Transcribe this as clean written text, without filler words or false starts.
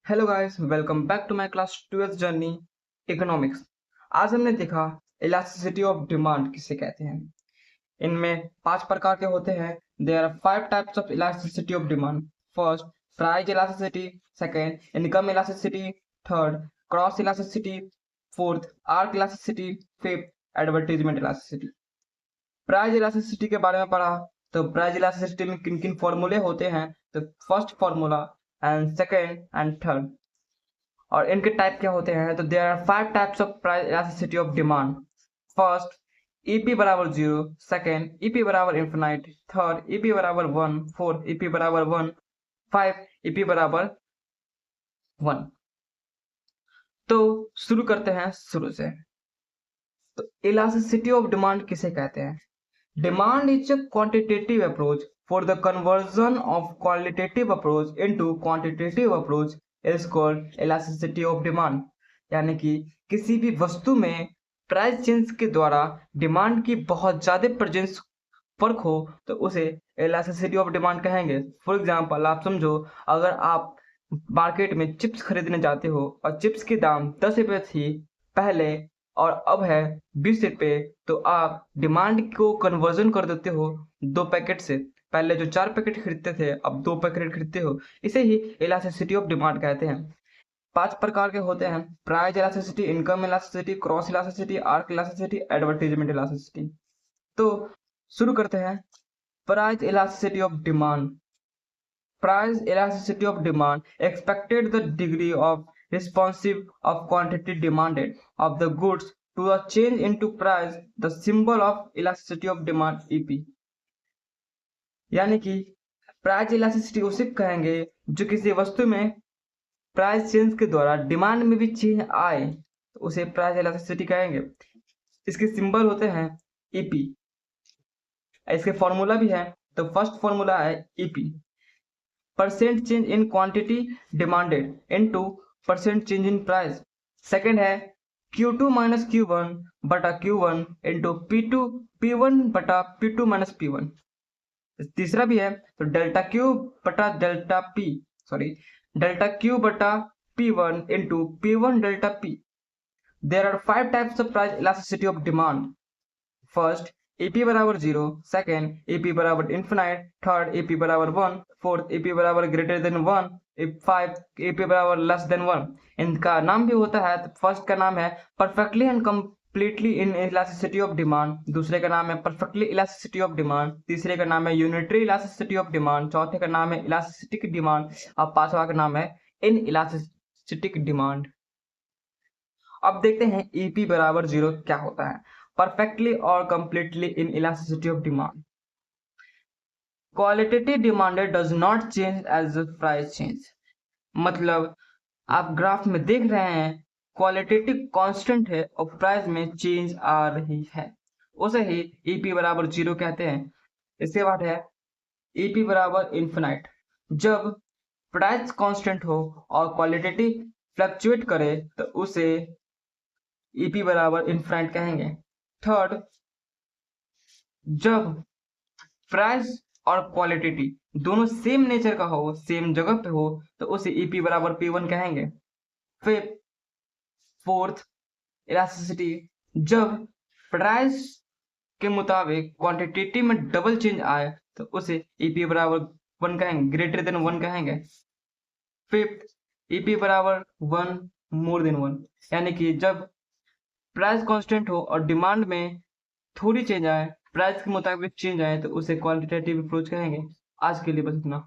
Hello guys, welcome back to my class 12th journey economics. आज हमने देखा elasticity of demand किसे कहते हैं। इनमें 5 प्रकार के होते हैं। There are 5 types of elasticity of demand. First, price elasticity. Second, income elasticity. Third, cross elasticity. Fourth, arc elasticity. Fifth, advertisement elasticity. Price elasticity के बारे में पढ़ा तो प्राइस इलास्टिसिटी में किन किन फॉर्मूले होते हैं। तो first formula and second and third, और इनके टाइप क्या होते हैं। तो there are 5 types of price elasticity of demand. First, EP बराबर 0। सेकेंड, ईपी बराबर इन्फिनाइट। थर्ड, ईपी बराबर 1। फोर्थ, ईपी बराबर 1। फाइव, ईपी बराबर 1। तो शुरू करते हैं शुरू से। तो इलास्टिसिटी ऑफ डिमांड किसे कहते हैं। Demand is a quantitative approach for the conversion of qualitative approach into quantitative approach is called elasticity of demand. यानी कि किसी भी वस्तु में प्राइस चेंज के द्वारा डिमांड की बहुत ज्यादा प्रेजेंस फर्क हो तो उसे इलास्टिसिटी ऑफ डिमांड कहेंगे। फॉर एग्जांपल, आप समझो, अगर आप मार्केट में चिप्स खरीदने जाते हो और चिप्स की दाम 10 रुपये थी पहले और अब है 20 रुपये, तो आप डिमांड को कन्वर्जन कर देते हो 2 पैकेट से। पहले जो 4 पैकेट खरीदते थे अब 2 पैकेट खरीदते हो। इसे ही इलास्टिसिटी ऑफ डिमांड कहते हैं। 5 प्रकार के होते हैं। Price elasticity, income elasticity, cross elasticity, arc elasticity, advertisement elasticity. तो शुरू करते हैं। Price elasticity of demand. Price elasticity of demand expected the degree of responsive of quantity demanded of the goods to a change into price, the symbol of elasticity of demand EP। यानी कि price elasticity उसे कहेंगे जो किसी वस्तु में price change के द्वारा डिमांड में भी चेंज आए तो उसे प्राइस इलास्टिसिटी कहेंगे। इसके सिंबल होते हैं ईपी। इसके फॉर्मूला भी है। तो फर्स्ट फॉर्मूला है EP, percent change in quantity demanded into percent change in price. Second है Q2 माइनस Q1 बटा Q1 इंटू P2 P1 बटा P2 माइनस P1। तीसरा भी है तो डेल्टा Q बटा delta P, sorry, delta Q बटा P1 into P1 delta P। There are 5 types of price elasticity of demand. First, EP बराबर 0। Second, EP बराबर infinite. Third, EP बराबर 1। फोर्थ, EP बराबर ग्रेटर देन 1। फाइव, EP बराबर less than 1। इनका नाम भी होता है। तो फर्स्ट का नाम है perfectly and completely inelasticity of demand. दूसरे का नाम है परफेक्टली इलास्टिसिटी ऑफ डिमांड। तीसरे का नाम है यूनिटरी इलास्टिसिटी ऑफ डिमांड। चौथे का नाम है इलास्टिक डिमांड। और पांचवा का नाम है इन इलास्टिक डिमांड। अब देखते हैं EP बराबर 0 क्या होता है। परफेक्टली और completely inelasticity of demand. Qualitative demanded does not change as the price change. मतलब आप ग्राफ में देख रहे हैं क्वालिटेटिव कांस्टेंट है और प्राइस में चेंज आ रही है, उसे ही EP बराबर 0 कहते हैं। इसके बाद है EP बराबर इन्फिनाइट। जब प्राइस कांस्टेंट हो और क्वालिटेटिव फ्लक्चुएट करे तो उसे EP बराबर इन्फिनाइट कहेंगे। थर्ड, जब प्राइस और क्वालिटी दोनों सेम नेचर का हो, सेम जगह पे हो, तो उसे EP बराबर P1 कहेंगे। फिर फोर्थ, इलास्टिसिटी, जब प्राइस के मुताबिक क्वांटिटी में डबल चेंज आए तो उसे EP बराबर 1 कहेंगे, ग्रेटर देन 1 कहेंगे। फिफ्थ, EP बराबर 1 मोर देन 1। यानी कि जब प्राइस कांस्टेंट हो और डिमांड में थोड़ी चेंज आए, प्राइस के मुताबिक चेंज आए, तो उसे क्वांटिटेटिव अप्रोच कहेंगे। आज के लिए बस इतना।